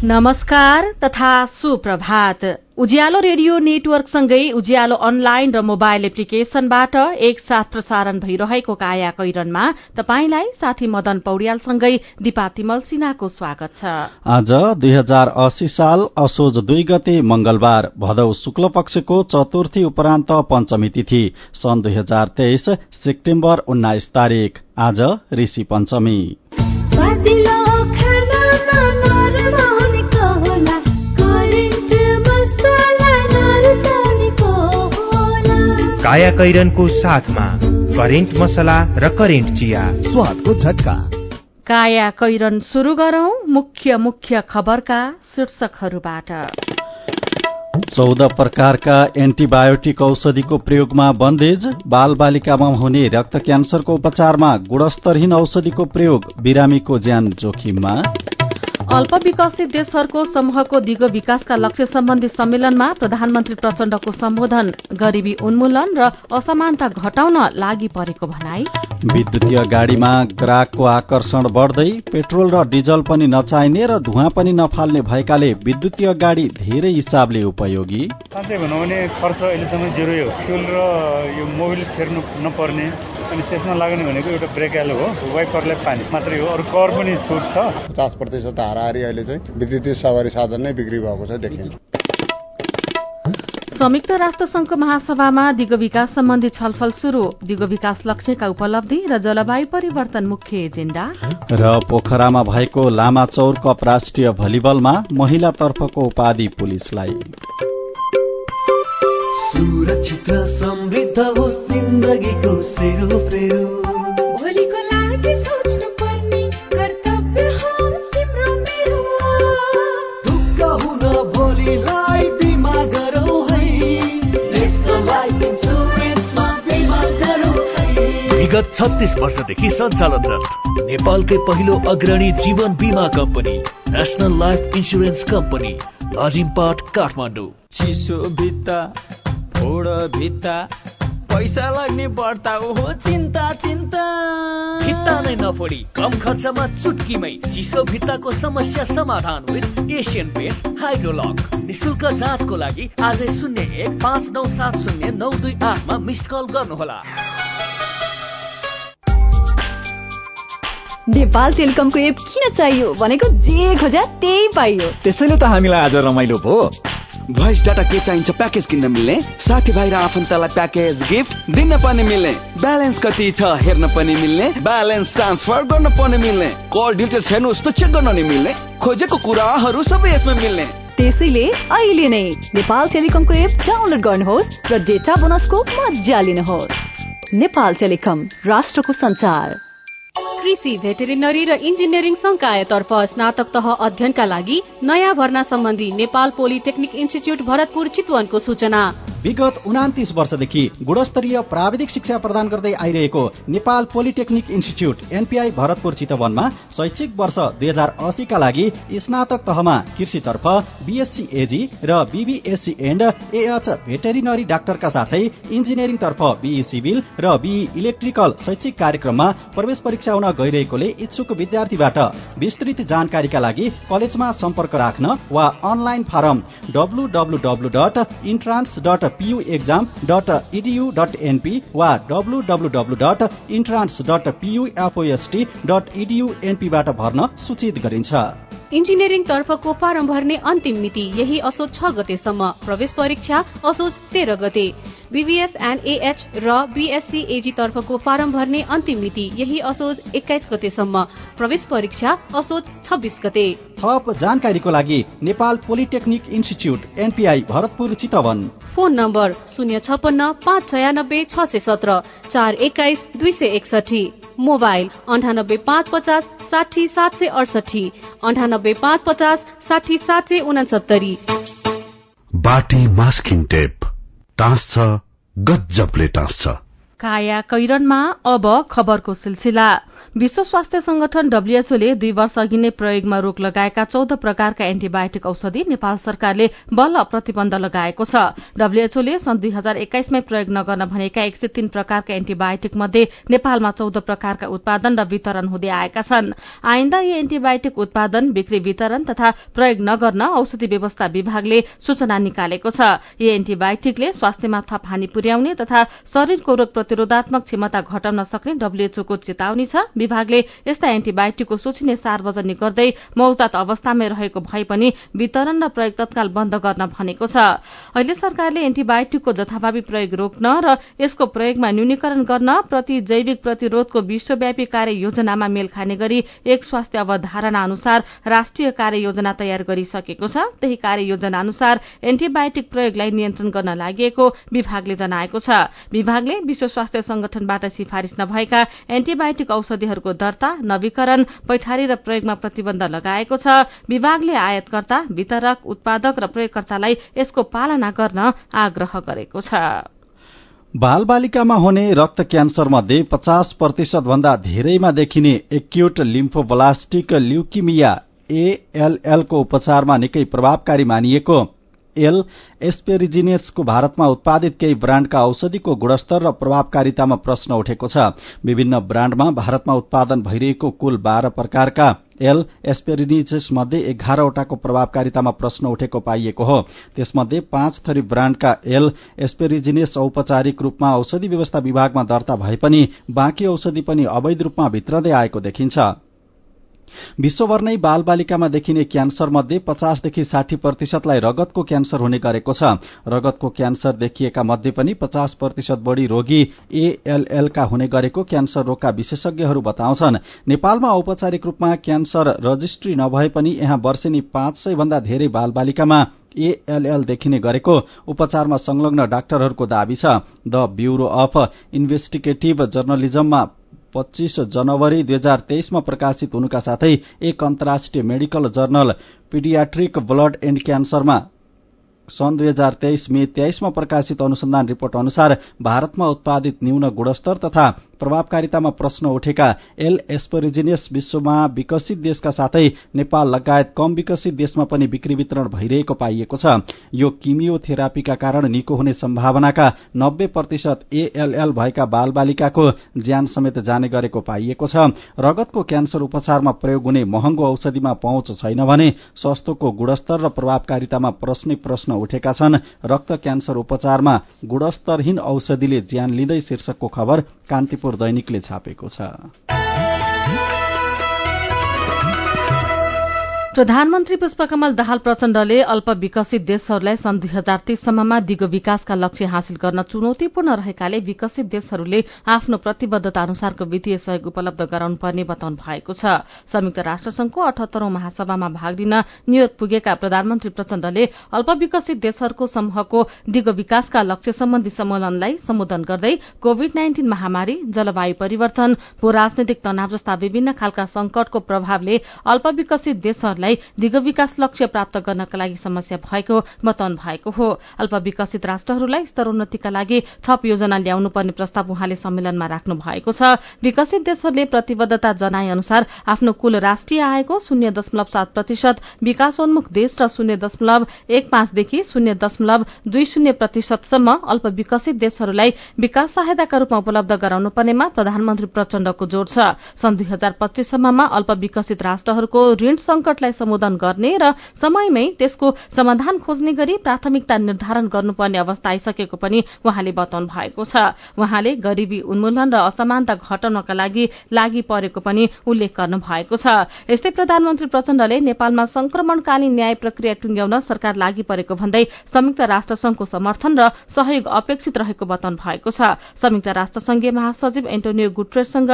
नमस्कार तथा सुप्रभात। उज्यालो रेडियो नेटवर्कसँगै उज्यालो अनलाइन र मोबाइल एप्लिकेशनबाट एकसाथ प्रसारण भइरहेको काया कैरनमा तपाईंलाई साथी मदन पौड्यालसँगै दिपा तिमल सिन्हाको स्वागत छ। आज 2080 साल असोज 2 गते मंगलबार भदौ शुक्ल पक्षको चतुर्थी उपरान्त पञ्चमी तिथि सन् 2023 सेप्टेम्बर 19 तारिक। आज ऋषि पञ्चमी। काया कैरनको साथमा करेन्ट मसला र करेन्ट चिया, स्वादको झट्का। काया कैरन शुरू गरौं मुख्य खबरका शीर्षकहरूबाट। 14 प्रकारका एन्टिबायोटिक औषधिको प्रयोगमा बन्देज। बालबालिकामा हुने रक्त क्यान्सरको उपचारमा गुणस्तरहीन औषधिको प्रयोग, बिरामीको ज्यान जोखिममा। अल्पविकसित देशहरूको समूहको दिगो विकासका लक्ष्य सम्बन्धी सम्मेलनमा प्रधानमन्त्री प्रचण्डको सम्बोधन। गरिबी उन्मूलन र असमानता घटाउन लागि परेको भनाई। विद्युतीय गाड़ीमा ग्राहकको आकर्षण बढ्दै, पेट्रोल र डिजल पनि नचाहिने र धुवाँ पनि नफाल्ने भएकाले विद्युतीय गाड़ी धेरै हिसाबले उपयोगी। साँच्चै भनौँ भने खर्च अहिलेसम्म जेरै हो। फ्युल र यो मोबिल फेर्नु नपर्ने, अनि त्यसमा लाग्ने भनेको एउटा ब्रेक एलो हो, वाइपरलाई पानी मात्रै हो, अरू कर पनि छुट छ। 50% हाराहारी अहिले चाहिँ विद्युतीय सवारी साधन नै बिक्री भएको छ देखिन्छ। संयुक्त राष्ट्र संघको महासभामा दिगो विकास सम्बन्धी छलफल शुरू। दिगो विकास लक्ष्यका उपलब्धि र जलवायु परिवर्तन मुख्य एजेण्डा। र पोखरामा भएको लामाचौर कप राष्ट्रिय भलिबलमा महिलातर्फको उपाधि पुलिसलाई। सुरक्षित र समृद्ध होस् जिन्दगीको सेरोफेरो, भोलिको लागि सोच्नु पर्ने कर्तव्य हो तिम्रो मेरो। दुःख हुन भोलिलाई बिमा गरौँ है, नेशनल लाइफ इन्सुरेन्समा बिमा गरौँ है। विगत 36 वर्षदेखि सञ्चालनरत नेपालकै पहिलो अग्रणी जीवन बीमा company national life insurance company, Lazimpat, Kathmandu. चिसो भित्ता फोड भित्ता, पैसा लाग्ने बढ्ता हो चिन्ता चिन्ता। भित्ता नै नफोडी कम खर्चमा चुटकीमै चिसो भित्ताको समस्या समाधान विथ एसियन पेन्ट्स हाइड्रोलक। निशुल्क जाँचको लागि आजै 0159709228 मा मिस्ड कल गर्नुहोला। नेपाल टेलिकमको एप किन चाहियो भनेको जे खोजा त्यही पाइयो। त्यसैले त हामीलाई आज रमाइलो भयो। भोइस डाटा के चाहिन्छ प्याकेज किन्न मिल्ने, साथीभाइ र आफन्तलाई प्याकेज गिफ्ट दिन पनि मिल्ने, ब्यालेन्स कति छ हेर्न पनि मिल्ने, ब्यालेन्स ट्रान्सफर गर्न पनि मिल्ने, कल डिटेल्स हेर्नुहोस् त चेक गर्न नि मिल्ने, खोजेको कुराहरू सबै यसमा मिल्ने। त्यसैले अहिले नै नेपाल टेलिकमको एप डाउनलोड गर्नुहोस् र डेटा बोनसको मजा लिनुहोस्। नेपाल टेलिकम, राष्ट्रको सञ्चार। कृषि, भेटेरिनरी र इन्जिनियरिङ संकायतर्फ स्नातक तह अध्ययनका लागि नयाँ भर्ना सम्बन्धी नेपाल पोलिटेक्निक इन्स्टिच्युट भरतपुर चितवनको सूचना। विगत 29 वर्षदेखि गुणस्तरीय प्राविधिक शिक्षा प्रदान गर्दै आइरहेको Nepal polytechnic institute NPI Bharatpur चितवनमा शैक्षिक वर्ष 2080 का लागि स्नातक तहमा कृषितर्फ बीएससी एजी र बीबीएससी एन्ड एएच भेटेरिनरी डाक्टरका साथै इन्जिनियरिङ तर्फ बीई सिभिल र बीई इलेक्ट्रिकल शैक्षिक कार्यक्रममा प्रवेश परीक्षा हुन गइरहेकोले इच्छुक विद्यार्थीबाट विस्तृत जानकारीका लागि कलेजमा सम्पर्क राख्न वा अनलाइन फारम www.entrance.puexam.edu.np वा www.entrance.pufost.edu.np बाट भर्न सूचित गरिन्छ। इन्जिनियरिङ तर्फको फारम भर्ने अन्तिम मिति यही असोज 6 गतेसम्म। प्रवेश परीक्षा असोज 13 गते। बीबीएस एन्ड एएच र बीएससी एजी तर्फको फारम भर्ने अन्तिम मिति यही असोज 21 गतेसम्म। प्रवेश परीक्षा असोज 26 गते। थप जानकारीको लागि Nepal polytechnic institute NPI Bharatpur Chitwan. Phone number 056 596 617 421 261। Mobile 98 550 60 768 98 550 60 769। बाटी मास्किङ टेप टाँस्छ, गजबले टाँस्छ। काया कैरनमा अब खबरको सिलसिला। विश्व स्वास्थ्य संगठन WHO ले 2 वर्ष अघि नै प्रयोगमा रोक लगाएका 14 प्रकारका एन्टिबायोटिक औषधि नेपाल सरकारले बल्ल प्रतिबन्ध लगाएको छ। WHO ले सन् 2021 मै प्रयोग नगर्न भनेका 103 प्रकारका एन्टिबायोटिक मध्ये नेपालमा 14 प्रकारका उत्पादन र वितरण हुँदै आएका छन्। आइन्दा यी एन्टिबायोटिक उत्पादन, बिक्री, वितरण तथा प्रयोग नगर्न औषधि व्यवस्था विभागले सूचना निकालेको छ। यी एन्टिबायोटिकले स्वास्थ्यमा थप हानि पुर्याउने तथा शरीरको रोग प्रतिरोधात्मक क्षमता घटाउन सक्ने WHO को चेतावनी छ। विभागले यस्ता एन्टिबायोटिकको सूची नै सार्वजनिक गर्दै मौजदात अवस्थामै रहेको भए पनि वितरण र प्रयोग तत्काल बन्द गर्न भनेको छ। अहिले सरकारले एन्टिबायोटिकको जथाभावी प्रयोग रोक्न र यसको प्रयोगमा न्यूनीकरण गर्न प्रतिजैविक प्रतिरोधको विश्वव्यापी कार्ययोजनामा मेल खाने गरी एक स्वास्थ्य अवधारणा अनुसार राष्ट्रिय कार्ययोजना तयार गरिसकेको छ। त्यही कार्ययोजना अनुसार एन्टिबायोटिक प्रयोगलाई नियन्त्रण गर्न लागि विभागले जनाएको छ। विभागले विश्व स्वास्थ्य संगठनबाट सिफारिश नभएका एन्टिबायोटिक औषधिहरूको दर्ता, नवीकरण, पैठारी र प्रयोगमा प्रतिबन्ध लगाएको छ। विभागले आयातकर्ता, वितरक, उत्पादक र प्रयोगकर्तालाई यसको पालना गर्न आग्रह गरेको छ। बालबालिकामा हुने रक्त क्यान्सर मध्ये 50% भन्दा धेरैमा देखिने एक्युट लिम्फोब्लास्टिक ल्युकिमिया ALL को उपचारमा निकै प्रभावकारी मानिएको एल एस्पेरिजिनेसको भारतमा उत्पादित केही ब्राण्डका औषधिको गुणस्तर र प्रभावकारितामा प्रश्न उठेको छ। विभिन्न ब्राण्डमा भारतमा उत्पादन भइरहेको कुल 12 प्रकारका एल एस्पेरिजिनेस मध्ये 11 वटाको प्रभावकारितामा प्रश्न उठेको पाइएको हो। त्यसमध्ये 5 थरी ब्राण्डका एल एस्पेरिजिनेस औपचारिक रूपमा औषधि व्यवस्था विभागमा दर्ता भए पनि बाँकी औषधि पनि अवैध रूपमा भित्रदै आएको देखिन्छ। विश्वभर नै बालबालिकामा देखिने क्यान्सर मध्ये 50 देखि 60% लाई रगतको क्यान्सर हुने गरेको छ। रगतको क्यान्सर देखिएका मध्ये पनि 50% बढ़ी रोगी ALL का हुने गरेको क्यान्सर रोगका विशेषज्ञहरू बताउँछन्। नेपालमा औपचारिक रूपमा क्यान्सर रजिस्ट्री नभए पनि यहाँ वर्षेनी 500 भन्दा धेरै बालबालिकामा ALL देखिने गरेको उपचारमा संलग्न डाक्टरहरूको दावी छ। द ब्यूरो अफ इन्भेस्टिगेटिभ जर्नलिजममा 25 जनवरी 2023 मा प्रकाशित हुनुका साथै एक अन्तर्राष्ट्रिय medical journal pediatric blood and क्यान्सरमा सन् 2023 मे 23 मा प्रकाशित अनुसन्धान रिपोर्ट अनुसार भारतमा उत्पादित न्यून गुणस्तर तथा प्रभावकारितामा प्रश्न उठेका एल एस्पेरिजिनेस विश्वमा विकसित देशका साथै नेपाल लगायत कम विकसित देशमा पनि बिक्री वितरण भइरहेको पाइएको छ। यो किमियोथेरापीका कारण निको हुने सम्भावनाका 90% ALL भएका बालबालिकाको ज्यान समेत जाने गरेको पाइएको छ। रगतको क्यान्सर उपचारमा प्रयोग हुने महँगो औषधिमा पहुँच छैन भने सस्तोको गुणस्तर र प्रभावकारितामा प्रश्न उठेका छन्। रक्त क्यान्सर उपचारमा गुणस्तरहीन औषधिले ज्यान लिँदै शीर्षकको खबर कान्तिपुर दैनिकले छापेको छ। प्रधानमन्त्री पुष्पकमल दाहाल प्रचण्डले अल्प विकसित देशहरूलाई सन् 2030 सम्ममा दिगो विकासका लक्ष्य हासिल गर्न चुनौतीपूर्ण रहेकाले विकसित देशहरूले आफ्नो प्रतिबद्धता अनुसारको वित्तीय सहयोग उपलब्ध गराउनु पर्ने बताउनु भएको छ। संयुक्त राष्ट्रसंघको 78औं महासभामा भाग लिन न्यूयोर्क पुगेका प्रधानमन्त्री प्रचण्डले अल्प विकसित देशहरूको समूहको दिगो विकासका लक्ष्य सम्बन्धी सम्मेलनलाई सम्बोधन गर्दै कोभिड-19 महामारी, जलवायु परिवर्तन, भू-राजनैतिक तनाव जस्ता विभिन्न खालका संकटको प्रभावले अल्प विकसित देशहरूलाई दिगो विकास लक्ष्य प्राप्त गर्नका लागि समस्या भएको बताउनु भएको हो। अल्प विकसित राष्ट्रहरूलाई स्तरोन्नतिका लागि थप योजना ल्याउनु पर्ने प्रस्ताव उहाँले सम्मेलनमा राख्नु भएको छ। विकसित देशहरूले प्रतिबद्धता जनाए अनुसार आफ्नो कुल राष्ट्रिय आयको 0.7%, विकासोन्मुख देश र 0.15 देखि 0.20% सम्म अल्प विकसित देशहरूलाई विकास सहायताका रूपमा उपलब्ध गराउनु पर्नेमा प्रधानमन्त्री प्रचण्डको जोड़ छ। सन् 2025 सम्ममा अल्प विकसित राष्ट्रहरूको ऋण संकटलाई सम्बोधन गर्ने र समयमै त्यसको समाधान खोज्ने गरी प्राथमिकता निर्धारण गर्नुपर्ने अवस्था आइसकेको पनि उहाँले बताउनु भएको छ। उहाँले गरीबी उन्मूलन र असमानता घटाउनका लागि परेको पनि उल्लेख गर्नु भएको छ। यस्तै प्रधानमन्त्री प्रचण्डले नेपालमा संक्रमणकालीन न्याय प्रक्रिया टुंग्याउन सरकार लागि परेको भन्दै संयुक्त राष्ट्रसंघको समर्थन र सहयोग अपेक्षित रहेको बताउनु भएको छ। संयुक्त राष्ट्रसंघीय महासचिव एन्टोनियो गुटेरेससँग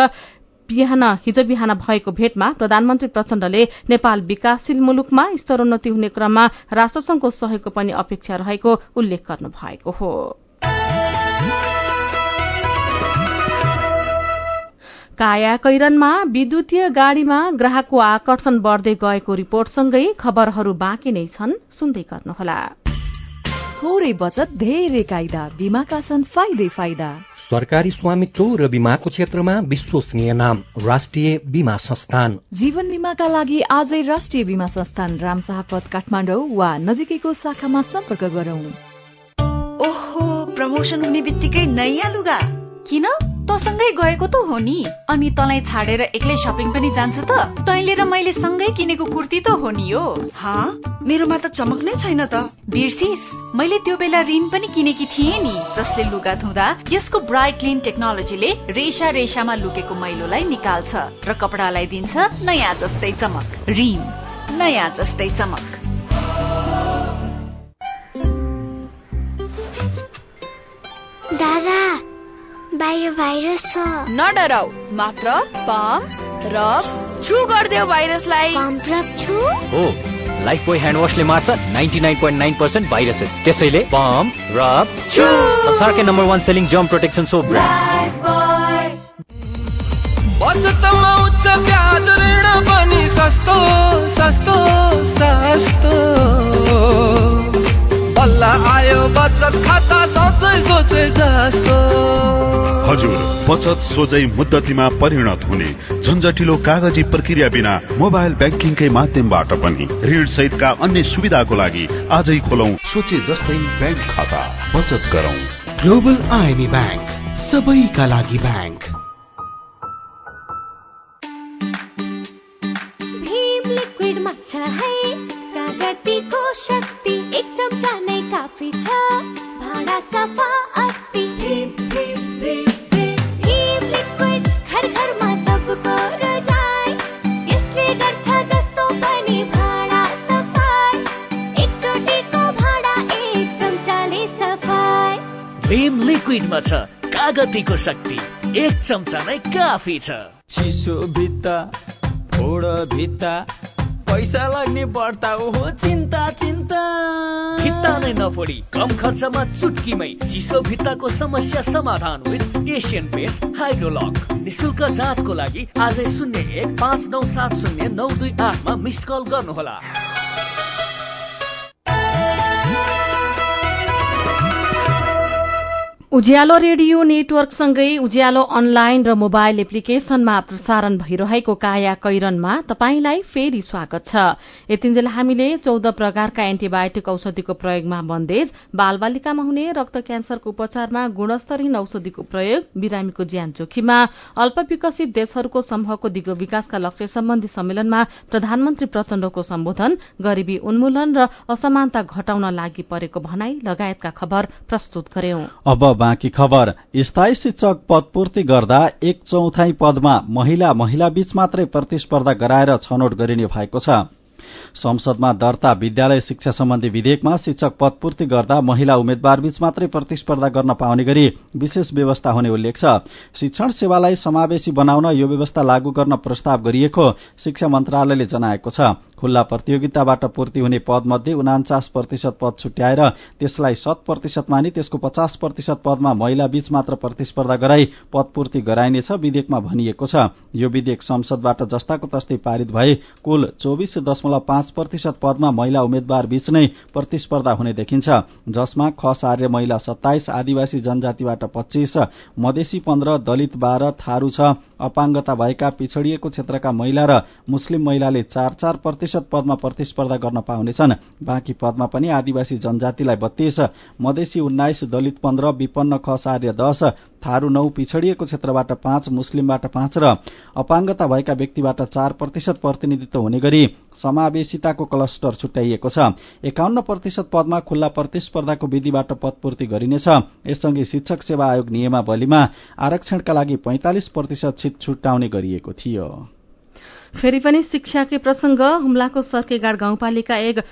हिजो बिहान भएको भेटमा प्रधानमन्त्री प्रचण्डले नेपाल विकासशील मुलुकमा स्तरोन्नति हुने क्रममा राष्ट्रसंघको सहयोगको पनि अपेक्षा रहेको उल्लेख गर्नु भएको हो। कायाकैरनमा विद्युतीय गाड़ीमा ग्राहकको आकर्षण बढ्दै गएको रिपोर्टसँगै खबरहरू बाँकी नै छन्, सुन्दै गर्नुहोला। थोरै बचत धेरै कायदा, बीमाका छन् फाइदै फाइदा। सरकारी स्वामित्व र बीमाको क्षेत्रमा विश्वसनीय नाम राष्ट्रिय बीमा संस्थान। जीवन बीमाका लागि आजै राष्ट्रिय बीमा संस्थान रामशाहपथ काठमाडौँ वा नजिकैको शाखामा सम्पर्क गरौं। ओहो, प्रमोसन हुने बित्तिकै नयाँ लुगा किन? तँसँगै गएको त हो नि। अनि तँलाई छाडेर एक्लै शपिङ पनि जान्छु त? तैँले र मैले सँगै किनेको कुर्ती त हो नि यो। मेरोमा त चमक नै छैन त। बिर्सिस, मैले त्यो बेला ऋण पनि किनेकी थिएँ नि, जसले लुगा धुँदा यसको ब्राइट क्लिन टेक्नोलोजीले रेशा रेशामा लुकेको मैलोलाई निकाल्छ र कपडालाई दिन्छ नयाँ जस्तै चमक। ऋण, नयाँ जस्तै चमक। दादा, बाहिर भाइरस छ। नडराउ, मात्र पम्प रब छु गर्दियो भाइरसलाई। पम्प रब छु? हो, लाइफ बोय ह्यान्ड वाशले मार्छ 99.9% भाइरसेस। त्यसैले पम्प रब छु संसारकै number 1 selling germ protection soap brand. बचतमा उच्च ब्याज ऋण पनि सस्तो सस्तो सस्तो। बल्ल आयो बचत खाता सोचे सोचे जस्तो। हजुर, बचत सोझै मुद्दतीमा परिणत हुने झन्झटिलो कागजी प्रक्रिया बिना मोबाइल ब्याङ्किङकै माध्यमबाट पनि ऋण सहितका अन्य सुविधाको लागि आजै खोलौं सोचे जस्तै ब्याङ्क खाता। बचत गरौं। ग्लोबल आइएमई ब्याङ्क, सबैका लागि ब्याङ्क। भीम लिक्विड माछा है, कागतीको शक्ति, एक चम्चा नै काफी छ, भाँडा सफा अस्ति। भीम लिक्विड घर घरमा सबको रजाई, यसले गर्छ जस्तो पनि भाँडा सफाई, एकचोटिको भाँडा एक चम्चाले सफाई। भीम लिक्विडमा छ कागतीको शक्ति, एक चम्चा नै काफी छ। चिसो भित्ता, फोड भित्ता, पैसा लाग्ने बढ्ता हो चिन्ता चिन्ता। भित्ता नै नफोडी कम खर्चमा चुटकीमै चिसो भित्ताको समस्या समाधान विथ एसियन पेन्ट्स हाइड्रोलक। निशुल्क जाँचको लागि आजै 01-5970-928 मा मिस्ड कल गर्नुहोला। उज्यालो रेडियो नेटवर्कसँगै उज्यालो अनलाइन र मोबाइल एप्लिकेशनमा प्रसारण भइरहेको काया कैरनमा तपाईंलाई फेरि स्वागत छ। यतिन्जेल हामीले 14 प्रकारका एन्टिबायोटिक औषधिको प्रयोगमा बन्देज, बालबालिकामा हुने रक्त क्यान्सरको उपचारमा गुणस्तरहीन औषधिको प्रयोग, बिरामीको ज्यान जोखिममा, अल्प विकसित देशहरूको समूहको दिगो विकासका लक्ष्य सम्बन्धी सम्मेलनमा प्रधानमन्त्री प्रचण्डको सम्बोधन, गरिबी उन्मूलन र असमानता घटाउन लागि परेको भनाई लगायतका खबर प्रस्तुत गर्यौं। अब बाँकी खबर। स्थायी शिक्षक पदपूर्ति गर्दा 1/4 पदमा महिला बीच मात्रै प्रतिस्पर्धा गराएर छनौट गरिने भएको छ। संसदमा दर्ता विद्यालय शिक्षा सम्बन्धी विधेयकमा शिक्षक पदपूर्ति गर्दा महिला उम्मेद्वार बीच मात्रै प्रतिस्पर्धा गर्न पाउने गरी विशेष व्यवस्था हुने उल्लेख छ। शिक्षण सेवालाई समावेशी बनाउन यो व्यवस्था लागू गर्न प्रस्ताव गरिएको शिक्षा मन्त्रालयले जनाएको छ। खुल्ला प्रतियोगिताबाट पूर्ति हुने पदमध्ये 49% पद छुट्याएर त्यसलाई 100% मानि त्यसको 50% पदमा महिला बीच मात्र प्रतिस्पर्धा गराई पदपूर्ति गराइनेछ विधेयकमा भनिएको छ। यो विधेयक संसदबाट जस्ताको तस्तै पारित भए कुल 24.5% पदमा महिला उम्मेद्वार बीच नै प्रतिस्पर्धा हुने देखिन्छ, जसमा खस आर्य महिला 27, आदिवासी जनजातिबाट 25, मधेसी 15, दलित 12, थारू 6, अपाङ्गता भएका पिछडिएको क्षेत्रका महिला र मुस्लिम महिलाले 4% पदमा प्रतिस्पर्धा गर्न पाउनेछन्। बाँकी पदमा पनि आदिवासी जनजातिलाई 32, मधेसी 19, दलित 15, विपन्न खस आर्य 10, थारू 9, पिछडिएको क्षेत्रबाट 5, मुस्लिमबाट 5 र अपाङ्गता भएका व्यक्तिबाट 4% प्रतिनिधित्व हुने गरी समावेशिताको क्लस्टर छुट्याइएको छ। 51% पदमा खुल्ला प्रतिस्पर्धाको विधिबाट पदपूर्ति गरिनेछ। यससँगै शिक्षक सेवा आयोग नियमावलीमा आरक्षणका लागि 45% सीट छुट्याउने गरिएको थियो। फेरि पनि शिक्षाकै प्रसंग। हुम्लाको सर्केगाड गाउँपालिका 1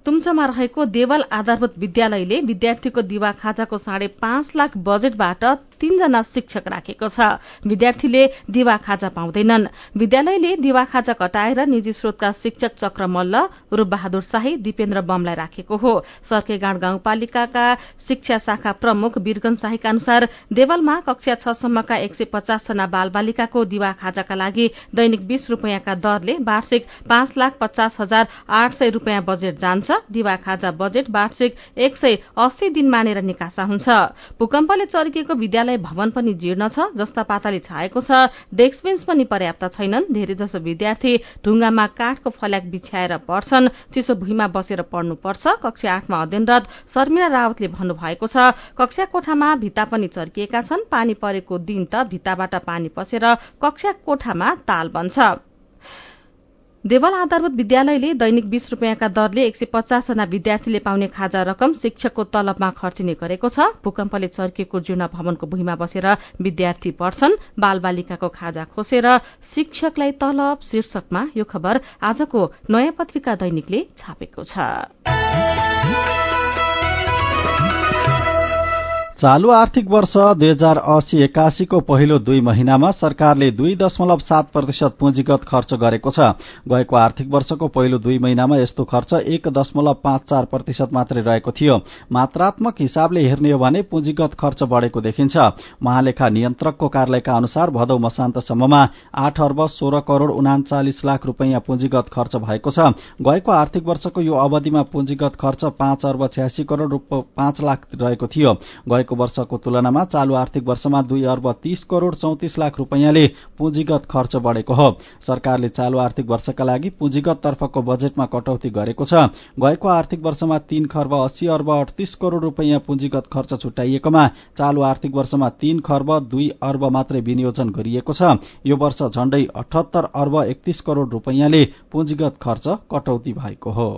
तुम्चमा रहेको देवल आधारभूत विद्यालयले विद्यार्थीको दिवा खाजाको 5.5 लाख बजेटबाट 3 जना शिक्षक राखेको छ। विद्यार्थीले दिवा खाजा पाउँदैनन्। विद्यालयले दिवा खाजा कटाएर निजी स्रोतका शिक्षक चक्र मल्ल, रूपबहादुर शाही, दिपेन्द्र बमलाई राखेको हो। सर्केगाँड गाउँपालिकाका शिक्षा शाखा प्रमुख वीरगन शाहीका अनुसार देवलमा कक्षा 6 सम्मका 150 जना बालबालिकाको दिवा खाजाका लागि दैनिक 20 रुपियाँका दरले वार्षिक 5,50,800 रुपियाँ बजेट जान्छ। दिवा खाजा बजेट वार्षिक 180 दिन मानेर निकासा हुन्छ। भूकम्पले चर्किएको विद्यालय भवन पनि जीर्ण छ, जस्ता पाताले छाएको छ। डेस्क बेन्च पनि पर्याप्त छैनन्। धेरैजसो विद्यार्थी ढुङ्गामा काठको फल्याक बिछ्याएर पढ्छन्। चिसो भुइँमा बसेर पढ्नुपर्छ। कक्षा 8 मा अध्ययनरत शर्मिला रावतले भन्नुभएको छ, कक्षा कोठामा भित्ता पनि चर्किएका छन्। पानी परेको दिन त भित्ताबाट पानी पसेर कक्षा कोठामा ताल बन्छ। देवल आधारभूत विद्यालयले दैनिक 20 रुपियाँका दरले 150 जना विद्यार्थीले पाउने खाजा रकम शिक्षकको तलबमा खर्चिने गरेको छ। भूकम्पले चर्किएको जीर्ण भवनको भुइँमा बसेर विद्यार्थी पढ्छन्। बालबालिकाको खाजा खोसेर शिक्षकलाई तलब शीर्षकमा यो खबर आजको नयाँ पत्रिका दैनिकले छापेको छ। चालू आर्थिक वर्ष 2080-81 को पहिलो 2 महिनामा सरकारले 2.7% पुँजीगत खर्च गरेको छ। गएको आर्थिक वर्षको पहिलो 2 महिनामा यस्तो खर्च 1.54% मात्रै रहेको थियो। मात्रात्मक हिसाबले हेर्ने हो भने पुँजीगत खर्च बढ़ेको देखिन्छ। महालेखा नियन्त्रकको कार्यालयका अनुसार भदौ मसान्तसम्ममा 8 अर्ब 16 करोड़ 39 लाख रुपैयाँ पुँजीगत खर्च भएको छ। गएको आर्थिक वर्षको यो अवधिमा पुँजीगत खर्च 5 अर्ब 86 करोड़ 5 लाख रहेको थियो। गएको वर्षको तुलनामा चालू आर्थिक वर्षमा 2 अर्ब 30 करोड़ 34 लाख रुपैयाँले पुँजीगत खर्च बढ़ेको हो। सरकारले चालू आर्थिक वर्षका लागि पुँजीगत तर्फको बजेटमा कटौती गरेको छ। गएको आर्थिक वर्षमा 3 खर्ब 80 अर्ब 38 करोड़ रुपैयाँ पुँजीगत खर्च छुट्याइएकोमा चालू आर्थिक वर्षमा 3 खर्ब 2 अर्ब मात्रै विनियोजन गरिएको छ। यो वर्ष झण्डै 78 अर्ब 31 करोड़ रुपैयाँले पुँजीगत खर्च कटौती भएको हो।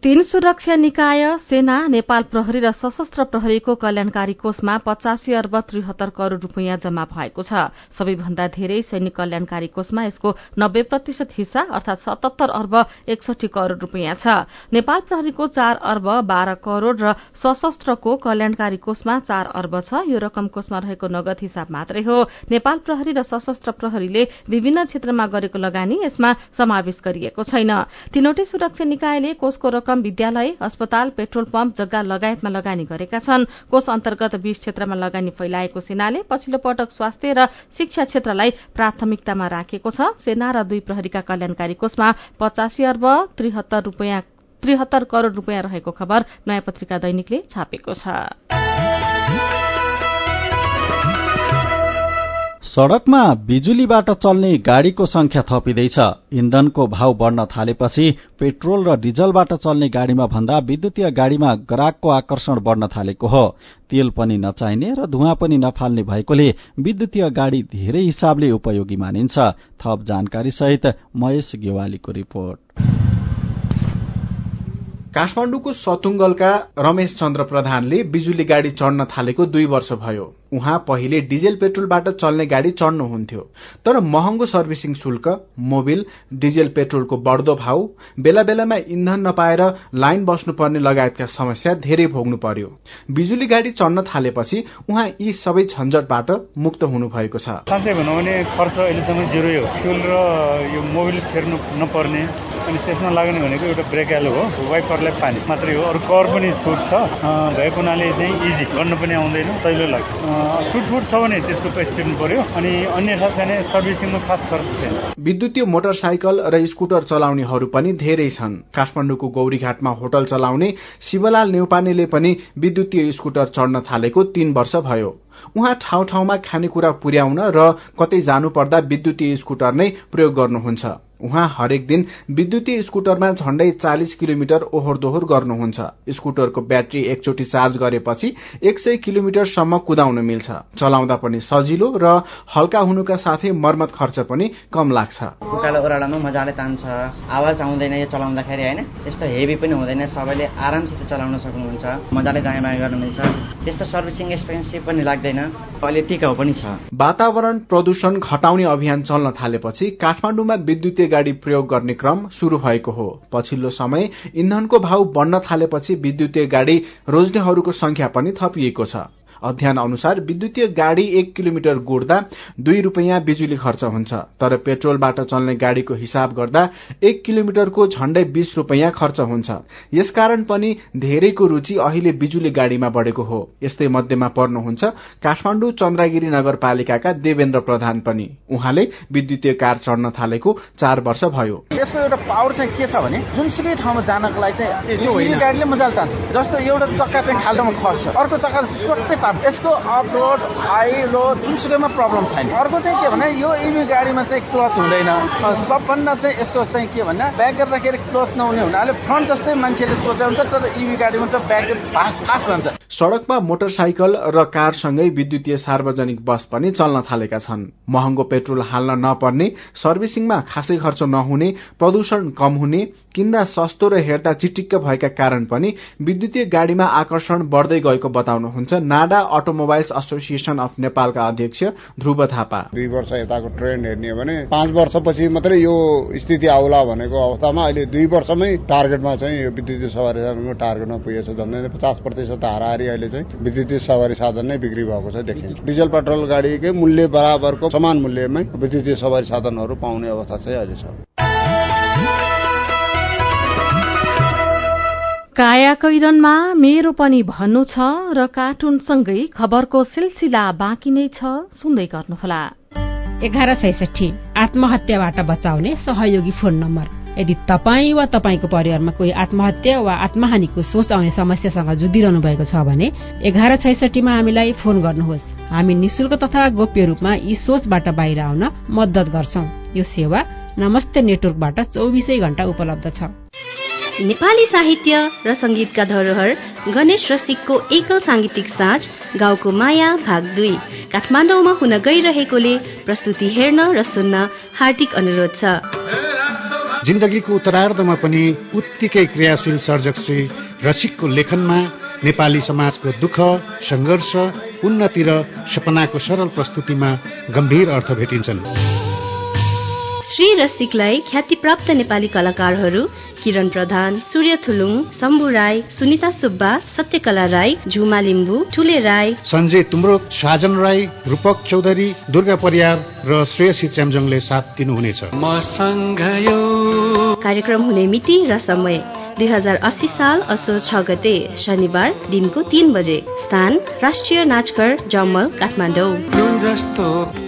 3 सुरक्षा निकाय, सेना, नेपाल प्रहरी र सशस्त्र प्रहरीको कल्याणकारी कोषमा 85 अर्ब 73 करोड़ रुपैयाँ जम्मा भएको छ। सबैभन्दा धेरै सैनिक कल्याणकारी कोषमा यसको 90% हिस्सा अर्थात 77 अर्ब 61 करोड़ रुपैयाँ छ। नेपाल प्रहरीको 4 अर्ब 12 करोड़ र सशस्त्रको कल्याणकारी कोषमा 4 अर्ब छ। यो रकम कोषमा रहेको नगद हिसाब मात्रै हो। नेपाल प्रहरी र सशस्त्र प्रहरीले विभिन्न क्षेत्रमा गरेको लगानी यसमा समावेश गरिएको छैन। तीनवटै सुरक्षा निकायले कोषको रकम विद्यालय, अस्पताल, पेट्रोल पम्प, जग्गा लगायतमा लगानी गरेका छन्। कोष अन्तर्गत 20 क्षेत्रमा लगानी फैलाएको सेनाले पछिल्लो पटक स्वास्थ्य र शिक्षा क्षेत्रलाई प्राथमिकतामा राखेको छ। सेना र 2 प्रहरीका कल्याणकारी कोषमा 85 अर्ब 73 करोड़ रुपैयाँ रहेको खबर नयाँ पत्रिका दैनिकले छापेको छ। सड़कमा बिजुलीबाट चल्ने गाड़ीको संख्या थपिँदैछ। इन्धनको भाव बढ़न थालेपछि पेट्रोल र डिजलबाट चल्ने गाड़ीमा भन्दा विद्युतीय गाड़ीमा ग्राहकको आकर्षण बढ़न थालेको हो। तेल पनि नचाहिने र धुवाँ पनि नफाल्ने भएकोले विद्युतीय गाड़ी धेरै हिसाबले उपयोगी मानिन्छ। थप जानकारी सहित महेश गेवालीको रिपोर्ट। काठमाडौँको सतुङ्गलका रमेश चन्द्र प्रधानले बिजुली गाड़ी चढ्न थालेको 2 वर्ष भयो। उहाँ पहिले डिजेल पेट्रोलबाट चल्ने गाड़ी चढ्नुहुन्थ्यो, तर महँगो सर्भिसिङ शुल्क, मोबिल, डिजेल पेट्रोलको बढ्दो भाव, बेला बेलामा इन्धन नपाएर लाइन बस्नुपर्ने लगायतका समस्या धेरै भोग्नु पर्यो। बिजुली गाड़ी चढ्न थालेपछि उहाँ यी सबै झन्झटबाट मुक्त हुनुभएको छ। साँच्चै भनौँ भने खर्च अहिलेसम्म जेरै हो। फ्युल र यो मोबिल फेर्नु नपर्ने, अनि त्यसमा लाग्ने भनेको एउटा ब्रेक एलो हो, वाइपरलाई पानी मात्रै हो। अरू कर पनि छुट छ भएको हुनाले चाहिँ इजी गर्न पनि आउँदैन, सजिलो लाग्छ। छुटफुट छ भने त्यसको पैसा तिर्नु पर्यो, अनि अन्यथा चाहिँ सर्भिसिङमा खास खर्च छैन। विद्युतीय मोटरसाइकल र स्कुटर चलाउनेहरू पनि धेरै छन्। काठमाडौँको गौरीघाटमा होटल चलाउने शिवलाल नेउपानेले पनि विद्युतीय स्कुटर चढ्न थालेको 3 वर्ष भयो। उहाँ ठाउँ ठाउँमा खानेकुरा पुर्याउन र कतै जानु पर्दा विद्युतीय स्कुटर नै प्रयोग गर्नुहुन्छ। उहाँ हरेक दिन विद्युतीय स्कुटरमा झण्डै 40 किलोमिटर ओहोर दोहोर गर्नुहुन्छ। स्कुटरको ब्याट्री एकचोटि चार्ज गरेपछि 100 किलोमिटरसम्म कुदाउन मिल्छ। चलाउँदा पनि सजिलो र हल्का हुनुका साथै मर्मत खर्च पनि कम लाग्छ। उकालो ओह्रालोमा मजाले तान्छ, आवाज आउँदैन यो चलाउँदाखेरि हैन, त्यस्तो हेभी पनि हुँदैन, सबैले आरामसित चलाउन सक्नुहुन्छ, मजाले दायाँ बायाँ गर्न मिल्छ। त्यस्तो सर्भिसिङ एक्सपेन्सिभ पनि लाग्दैन। लाग्दैन, अहिले टिकाउ पनि छ। वातावरण प्रदूषण घटाउने अभियान चल्न थालेपछि काठमाडौँमा विद्युतीय गाडी प्रयोग गर्ने क्रम शुरू भएको हो। पछिल्लो समय इन्धनको भाव बढ्न थालेपछि विद्युतीय गाडी रोज्नेहरूको संख्या पनि थपिएको छ। अध्ययन अनुसार विद्युतीय गाडी 1 किलोमिटर गुड्दा 2 रुपैयाँ बिजुली खर्च हुन्छ, तर पेट्रोलबाट चल्ने गाडीको हिसाब गर्दा 1 किलोमिटरको झण्डै 20 रुपैयाँ खर्च हुन्छ। यसकारण पनि धेरैको रुचि अहिले बिजुली गाडीमा बढेको हो। यस्तै मध्येमा पर्नुहुन्छ काठमाडौँ चन्द्रगिरी नगरपालिकाका देवेन्द्र प्रधान पनि। उहाँले विद्युतीय कार चढ्न थालेको 4 वर्ष भयो। यसको एउटा पावर चाहिँ के छ भने जुनसुकै ठाउँमा जानको लागि चाहिँ यो गाडीले मजाले तान्छ। जस्तो एउटा चक्का चाहिँ खाल्डोमा खस्छ, अर्को चक्का सोट्टै तान्छ। यसको अपलोड हाई लो जुनसुकैमा प्रब्लम छैन। अर्को चाहिँ के भने यो इभी गाडीमा चाहिँ क्लच हुँदैन। सबभन्दा चाहिँ यसको चाहिँ के भन्दा ब्याक गर्दाखेरि क्लच नहुने हुनाले फ्रन्ट जस्तै मान्छेले सोचे हुन्छ, तर इभी गाडीमा चाहिँ ब्याक चाहिँ फास्ट फास्ट जान्छ। सड़कमा मोटरसाइकल र कारसँगै विद्युतीय सार्वजनिक बस पनि चल्न थालेका छन्। महँगो पेट्रोल हाल्न नपर्ने, सर्भिसिङमा खासै खर्च नहुने, प्रदूषण कम हुने, किन्दा सस्तो र हेर्दा चिटिक्क भएका कारण पनि विद्युतीय गाडीमा आकर्षण बढ्दै गएको बताउनुहुन्छ नाडा अटोमोबाइल्स एसोसिएसन अफ नेपालका अध्यक्ष ध्रुव थापा। 2 वर्ष यताको ट्रेन्ड हेर्ने हो भने 5 वर्षपछि मात्रै यो स्थिति आउला भनेको अवस्थामा अहिले 2 वर्षमै टार्गेटमा चाहिँ यो विद्युतीय सवारी साधनको टार्गेटमा पुगेछ। झन्डै 50% हाराहारी अहिले चाहिँ विद्युतीय सवारी साधन नै बिक्री भएको छ देखिन्छ। डिजल पेट्रोल गाडीकै मूल्य बराबरको समान मूल्यमै विद्युतीय सवारी साधनहरू पाउने अवस्था चाहिँ अहिले छ। कायाकैरनमा मेरो पनि भन्नु छ र कार्टुनसँगै खबरको सिलसिला बाँकी नै छ, सुन्दै गर्नुहोला। 1166 आत्महत्याबाट बचाउने सहयोगी फोन नम्बर। यदि तपाई वा तपाईको परिवारमा कोही आत्महत्या वा आत्महानिको सोच आउने समस्यासँग जुधिरहनु भएको छ भने 1166 मा हामीलाई फोन गर्नुहोस्। हामी निशुल्क तथा गोप्य रूपमा यी सोचबाट बाहिर आउन मद्दत गर्छौं। यो सेवा नमस्ते नेटवर्कबाट 24 घण्टा उपलब्ध छ। नेपाली साहित्य र संगीतका धरोहर गणेश रसिकको एकल सांगीतिक साँझ गाउँको माया भाग 2 काठमाडौँमा हुन गइरहेकोले प्रस्तुति हेर्न र सुन्न हार्दिक अनुरोध छ। जिन्दगीको उत्तरार्धमा पनि उत्तिकै क्रियाशील सर्जक श्री रसिकको लेखनमा नेपाली समाजको दुःख, संघर्ष, उन्नति र सपनाको सरल प्रस्तुतिमा गम्भीर अर्थ भेटिन्छन्। श्री रसिकलाई ख्यातिप्राप्त नेपाली कलाकारहरू किरण प्रधान, सूर्य थुलुङ, शम्भु राई, सुनिता सुब्बा, सत्यकला राई, झुमा लिम्बू, ठुले राई, सञ्जय तुम्रोक, साजन राई, रूपक चौधरी, दुर्गा परियार र श्रेयसी च्याम्जङले साथ दिनुहुनेछ। कार्यक्रम हुने मिति र समय 2080 साल असोज 6 गते शनिबार दिनको 3 बजे। स्थान राष्ट्रिय नाचघर जमल काठमाडौँ।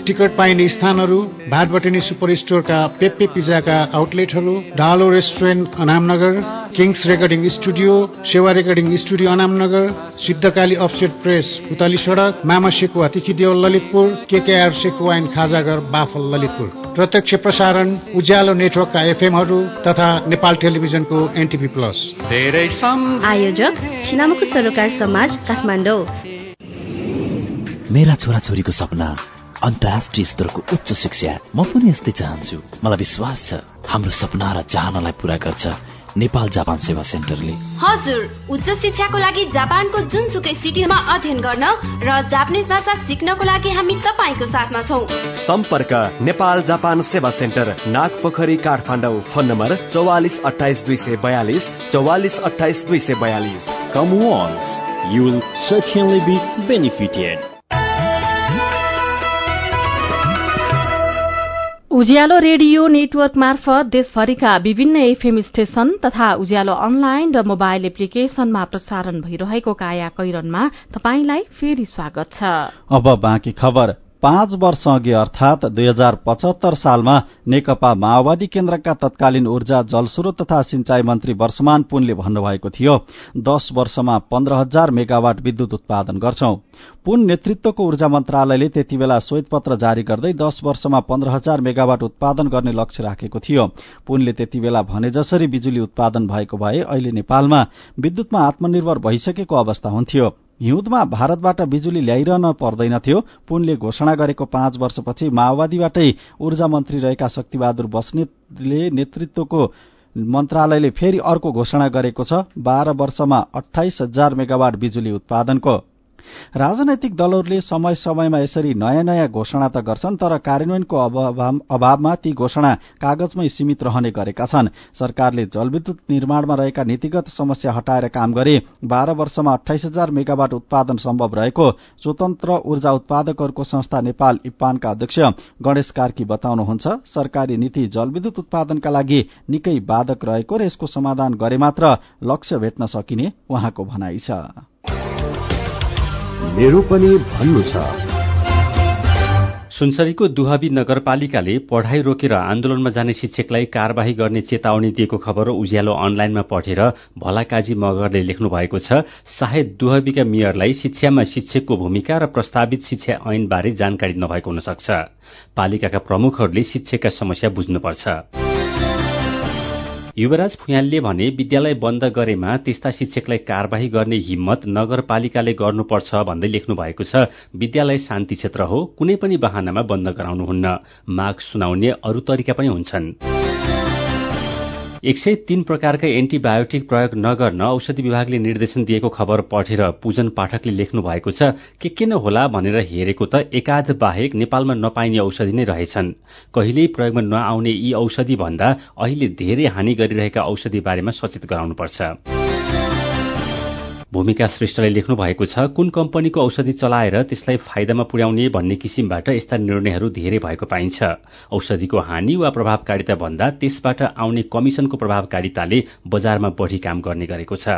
टिकट पाइने स्थानहरू भाटबटेनी सुपर स्टोरका पेप्पे पिज्जाका आउटलेटहरू, Dalo restaurant Anamnagar, kings recording studio, Sewa recording studio Anamnagar, Siddhakali offset press उताली सड़क, मामा सेको अतिथि देवल ललितपुर, केकेआर सेको वाइन खाजागर बाफल ललितपुर। प्रत्यक्ष प्रसारण उज्यालो नेटवर्कका एफएमहरू तथा नेपाल टेलिभिजनको एनटिभी प्लस। आयोजक छिनामको सरोकार समाज काठमाडौँ। मेरा छोराछोरीको सपना अन्तर्राष्ट्रिय स्तरको उच्च शिक्षा। म पनि यस्तै चाहन्छु। मलाई विश्वास छ हाम्रो सपना र चाहनालाई पूरा गर्छ नेपाल जापान सेवा सेन्टरले। हजुर, उच्च शिक्षाको लागि जापानको जुनसुकै सिटीमा अध्ययन गर्न र जापानिज भाषा सिक्नको लागि हामी तपाईको साथमा छौं। सम्पर्क Nepal Japan Sewa centre, Nagpokhari Kathmandu. Phone number 44 28 242 44 28 242। Come once, you will certainly be benefited. Ujyaalo radio network मार्फत देशभरिका विभिन्न एफएम स्टेशन तथा उज्यालो अनलाइन र मोबाइल एप्लिकेशनमा प्रसारण भइरहेको काया कैरनमा तपाईंलाई फेरि स्वागत छ। अब बाँकी खबर। 5 वर्ष अघि अर्थात 2075 सालमा नेकपा माओवादी केन्द्रका तत्कालीन ऊर्जा जलस्रोत तथा सिंचाई मन्त्री वर्षमान पुनले भन्नुभएको थियो 10 वर्षमा 15,000 मेगावाट विद्युत उत्पादन गर्छौं। पुन नेतृत्वको ऊर्जा मन्त्रालयले त्यतिबेला श्वेतपत्र जारी गर्दै 10 वर्षमा 15,000 मेगावाट उत्पादन गर्ने लक्ष्य राखेको थियो। पुनले त्यतिबेला भने जसरी बिजुली उत्पादन भएको भए अहिले नेपालमा विद्युतमा आत्मनिर्भर भइसकेको अवस्था हुन्थ्यो। हिउँदमा भारतबाट बिजुली ल्याइरहन पर्दैनथ्यो। पुनले घोषणा गरेको 5 वर्षपछि माओवादीबाटै ऊर्जा मन्त्री रहेका शक्तिबहादुर बस्नेतले नेतृत्वको मन्त्रालयले फेरि अर्को घोषणा गरेको छ 12 वर्षमा 28,000 मेगावाट बिजुली उत्पादनको। राजनैतिक दलहरूले समय समयमा यसरी नयाँ नयाँ घोषणा त गर्छन्, तर कार्यान्वयनको अभावमा ती घोषणा कागजमै सीमित रहने गरेका छन्। सरकारले जलविद्युत निर्माणमा रहेका नीतिगत समस्या हटाएर काम गरे 12 वर्षमा 28,000 मेगावाट उत्पादन सम्भव रहेको स्वतन्त्र ऊर्जा उत्पादकहरूको संस्था नेपाल इप्पानका अध्यक्ष गणेश कार्की बताउनुहुन्छ। सरकारी नीति जलविद्युत उत्पादनका लागि निकै बाधक रहेको र यसको समाधान गरे मात्र लक्ष्य भेट्न सकिने उहाँको भनाइ छ। मेरो पनि भन्नु छ। सुनसरीको दुहबी नगरपालिकाले पढ़ाई रोकेर आन्दोलनमा जाने शिक्षकलाई कारबाही गर्ने चेतावनी दिएको खबर उज्यालो अनलाइनमा पढेर भलाकाजी मगरले लेख्नु भएको छ। सायद दुहबीका मेयरलाई शिक्षामा शिक्षकको भूमिका र प्रस्तावित शिक्षा ऐनबारे जानकारी नभएको हुन सक्छ। पालिकाका प्रमुखहरूले शिक्षकका समस्या बुझ्नुपर्छ। युवराज फुयालले भने विद्यालय बन्द गरेमा त्यस्ता शिक्षकलाई कारबाही गर्ने हिम्मत नगरपालिकाले गर्नुपर्छ भन्दै लेख्नु भएको छ। विद्यालय शान्ति क्षेत्र हो, कुनै पनि बहानामा बन्द गराउनुहुन्न। माग सुनाउने अरू तरिका पनि हुन्छन्। 103 प्रकारका एन्टिबायोटिक प्रयोग नगर्न औषधि विभागले निर्देशन दिएको खबर पढेर पूजन पाठकले लेख्नु भएको छ। के न होला भनेर हेरेको त एकाध बाहेक नेपालमा नपाइने औषधि नै रहेछन्। कहिल्यै प्रयोगमा नआउने यी औषधि भन्दा अहिले धेरै हानि गरिरहेका औषधि बारेमा सचेत गराउनुपर्छ। भूमिका श्रेष्ठले लेख्नु भएको छ। कुन कम्पनीको औषधि चलाएर त्यसलाई फाइदामा पुर्याउने भन्ने किसिमबाट यस्ता निर्णयहरू धेरै भएको पाइन्छ। औषधिको हानि वा प्रभावकारिता भन्दा त्यसबाट आउने कमिसनको प्रभावकारिताले बजारमा बढ़ी काम गर्ने गरेको छ।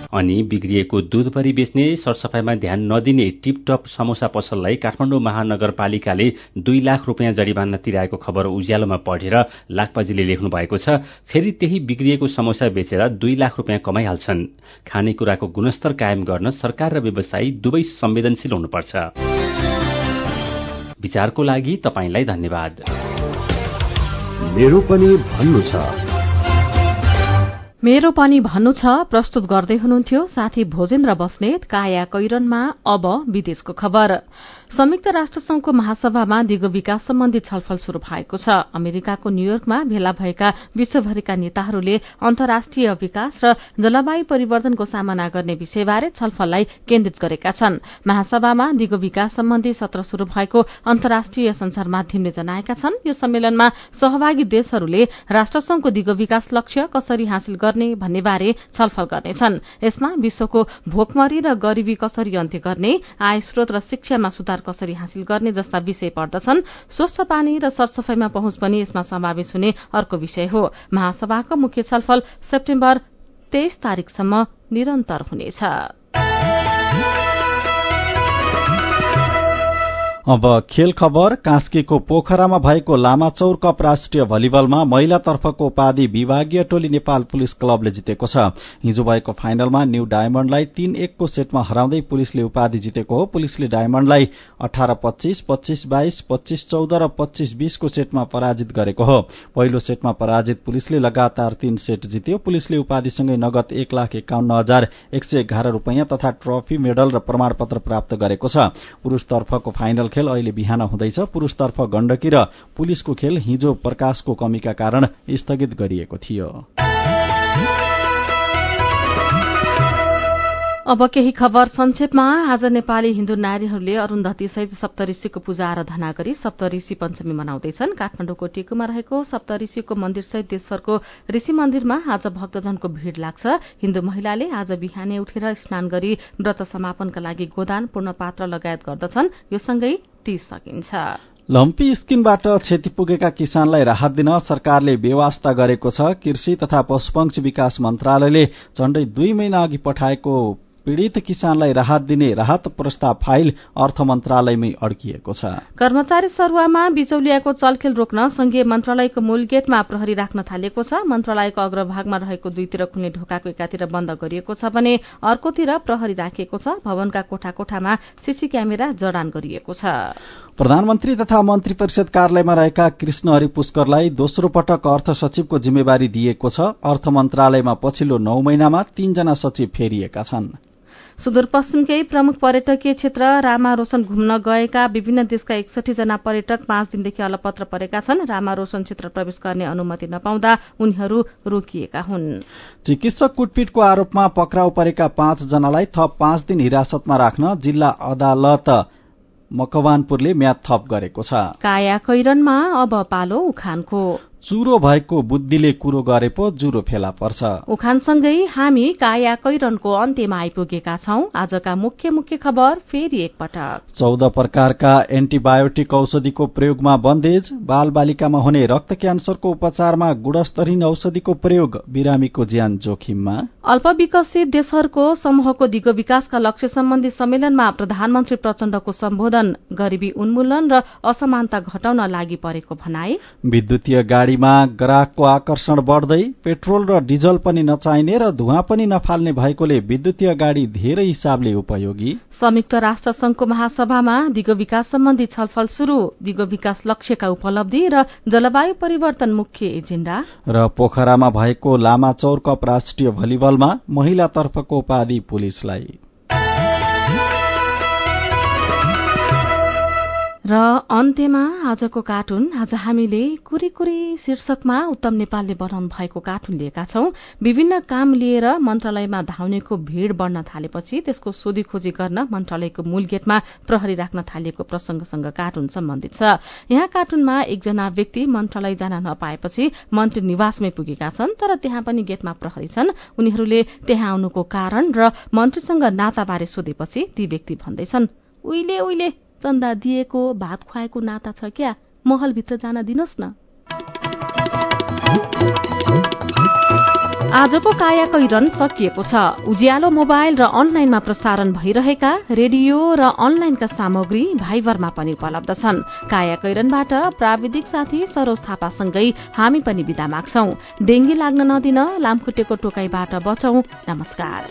अनि बिग्रिएको दूधभरि बेच्ने सरसफाईमा ध्यान नदिने टिपटप समोसा पसललाई काठमाडौँ महानगरपालिकाले 2 लाख रुपियाँ जरिवाना तिराएको खबर उज्यालोमा पढेर लाखपाजीले लेख्नु भएको छ। फेरि त्यही बिग्रिएको समोसा बेचेर 2 लाख रुपियाँ कमाइहाल्छन्। खानेकुराको गुणस्तर कायम गर्न सरकार र व्यवसायी दुवै संवेदनशील हुनुपर्छ। विचारको लागि तपाईंलाई धन्यवाद। मेरो पनि भन्नु छ। मेरो पनि भन्नु छ प्रस्तुत गर्दै हुनुहुन्थ्यो साथी भोजेन्द्र बस्नेत। काया कैरनमा अब विदेशको खबर। संयुक्त राष्ट्रसंघको महासभामा दिगो विकास सम्बन्धी छलफल शुरू भएको छ। अमेरिकाको न्यूयोर्कमा भेला भएका विश्वभरिका नेताहरूले अन्तर्राष्ट्रिय विकास र जलवायु परिवर्तनको सामना गर्ने विषयबारे छलफललाई केन्द्रित गरेका छन्। महासभामा दिगो विकास सम्बन्धी सत्र शुरू भएको अन्तर्राष्ट्रिय संचार माध्यमले जनाएका छन्। यो सम्मेलनमा सहभागी देशहरूले राष्ट्रसंघको दिगो विकास लक्ष्य कसरी हासिल गर्ने भन्ने बारे छलफल गर्नेछन्। यसमा विश्वको भोकमरी र गरीबी कसरी अन्त्य गर्ने, आय स्रोत र शिक्षामा सुधार कसरी हासिल गर्ने जस्ता विषय पर्दछन्। स्वच्छ पानी र सरसफाईमा पहुँच पनि यसमा समावेश हुने अर्को विषय हो। महासभाको मुख्य छलफल सेप्टेम्बर 23 तारिकसम्म निरन्तर हुनेछ। अब खेल खबर। कास्कीको पोखरामा भएको लामाचौर कप राष्ट्रिय भलिबलमा महिलातर्फको उपाधि विभागीय टोली नेपाल पुलिस क्लबले जितेको छ। हिजो भएको फाइनलमा न्यू डायमण्डलाई 3-1 को सेटमा हराउँदै पुलिसले उपाधि जितेको हो। पुलिसले डायमण्डलाई 18-25, 25-22, 25-14 र 25-20 को सेटमा पराजित गरेको हो। पहिलो सेटमा पराजित पुलिसले लगातार 3 सेट जित्यो। पुलिसले उपाधिसँगै नगद 1,51,111 रुपैयाँ तथा ट्रफी, मेडल र प्रमाणपत्र प्राप्त गरेको छ। पुरूषतर्फको फाइनल खेल अहिले बिहान हुँदैछ। पुरूषतर्फ गण्डकी र पुलिसको खेल हिजो प्रकाशको कमीका कारण स्थगित गरिएको थियो। अब केही खबर संक्षेपमा। आज नेपाली हिन्दू नारीहरूले अरून्धती सहित सप्तऋषिको पूजा आराधना गरी सप्तऋषि पञ्चमी मनाउँदैछन्। काठमाडौँको टेकुमा रहेको सप्तऋषिको मन्दिर सहित देशभरको ऋषि मन्दिरमा आज भक्तजनको भीड़ लाग्छ। हिन्दू महिलाले आज बिहानै उठेर स्नान गरी व्रत समापनका लागि गोदान, पूर्ण पात्र लगायत गर्दछन्। यो सँगै तीज सकिन्छ। लम्पी स्किनबाट क्षति पुगेका किसानलाई राहत दिन सरकारले व्यवस्था गरेको छ। कृषि तथा पशुपक्षी विकास मन्त्रालयले झण्डै 2 महिना अघि पठाएको पीड़ित किसानलाई राहत दिने राहत प्रस्ताव फाइल अर्थ मन्त्रालयमै अड्किएको छ। कर्मचारी सरुवामा बिचौलियाको चलखेल रोक्न संघीय मन्त्रालयको मूल गेटमा प्रहरी राख्न थालेको छ। मन्त्रालयको अग्रभागमा रहेको दुईतिर खुल्ने ढोकाको एकातिर बन्द गरिएको छ भने अर्कोतिर प्रहरी राखिएको छ। भवनका कोठा कोठामा सीसी क्यामेरा जडान गरिएको छ। प्रधानमन्त्री तथा मन्त्री परिषद कार्यालयमा रहेका कृष्णहरि पुष्करलाई दोस्रो पटक अर्थ सचिवको जिम्मेवारी दिएको छ। अर्थ मन्त्रालयमा पछिल्लो 9 महिनामा 3 जना सचिव फेरिएका छन्। सुदूरपश्चिमकै प्रमुख पर्यटकीय क्षेत्र रामारोशन घुम्न गएका विभिन्न देशका 61 जना पर्यटक 5 दिनदेखि अलपत्र परेका छन्। रामारोशन क्षेत्र प्रवेश गर्ने अनुमति नपाउँदा उनीहरू रोकिएका हुन्। चिकित्सक कुटपिटको आरोपमा पक्राउ परेका 5 जनालाई थप 5 दिन हिरासतमा राख्न जिल्ला अदालत मकवानपुरले म्याद थप गरेको छ। कायाकैरनमा अब पालो उखानको। चुरो भएको बुद्धिले कुरो गरे पो जुरो फेला पर्छ। उखानसँगै हामी कायाकैरनको अन्त्यमा आइपुगेका छौं। आजका मुख्य खबर फेरि एकपटक। 14 प्रकारका एन्टिबायोटिक औषधिको प्रयोगमा बन्देज। बालबालिकामा हुने रक्त क्यान्सरको उपचारमा गुणस्तरहीन औषधिको प्रयोग बिरामीको ज्यान जोखिममा। अल्पविकसित देशहरूको समूहको दिगो विकासका लक्ष्य सम्बन्धी सम्मेलनमा प्रधानमन्त्री प्रचण्डको सम्बोधन। गरिबी उन्मूलन र असमानता घटाउन लागि परेको भनाई। विद्युतीय गाडीमा ग्राहकको आकर्षण बढ्दै पेट्रोल र डिजल पनि नचाहिने र धुवाँ पनि नफाल्ने भएकोले विद्युतीय गाडी धेरै हिसाबले उपयोगी। संयुक्त राष्ट्र संघको महासभामा दिगो विकास सम्बन्धी छलफल शुरू। दिगो विकास लक्ष्यका उपलब्धि र जलवायु परिवर्तन मुख्य एजेण्डा। र पोखरामा भएको लामाचौर कप राष्ट्रिय भलिबलमा महिलातर्फको उपाधि पुलिसलाई। र अन्त्यमा आजको कार्टुन। आज हामीले कुरी शीर्षकमा उत्तम नेपालले बनाउनु भएको कार्टुन लिएका छौं। विभिन्न काम लिएर मन्त्रालयमा धाउनेको भीड़ बढ़न थालेपछि त्यसको सोधीखोजी गर्न मन्त्रालयको मूल गेटमा प्रहरी राख्न थालिएको प्रसंगसँग कार्टुन सम्बन्धित छ। यहाँ कार्टुनमा एकजना व्यक्ति मन्त्रालय जान नपाएपछि मन्त्री निवासमै पुगेका छन्, तर त्यहाँ पनि गेटमा प्रहरी छन्। उनीहरूले त्यहाँ आउनुको कारण र मन्त्रीसँग नाताबारे सोधेपछि ती व्यक्ति भन्दैछन्, उहिले चन्दा दिएको भात खुवाएको नाता छ क्या, महलभित्र जान दिनुहोस् न। आजको कायाकैरन सकिएको छ। उज्यालो मोबाइल र अनलाइनमा प्रसारण भइरहेका रेडियो र अनलाइनका सामग्री भाइबरमा पनि उपलब्ध छन्। कायाकैरनबाट प्राविधिक साथी सरोज थापासँगै हामी पनि बिदा माग्छौं। डेंगी लाग्न नदिन लामखुट्टेको टोकाइबाट बचौं। नमस्कार।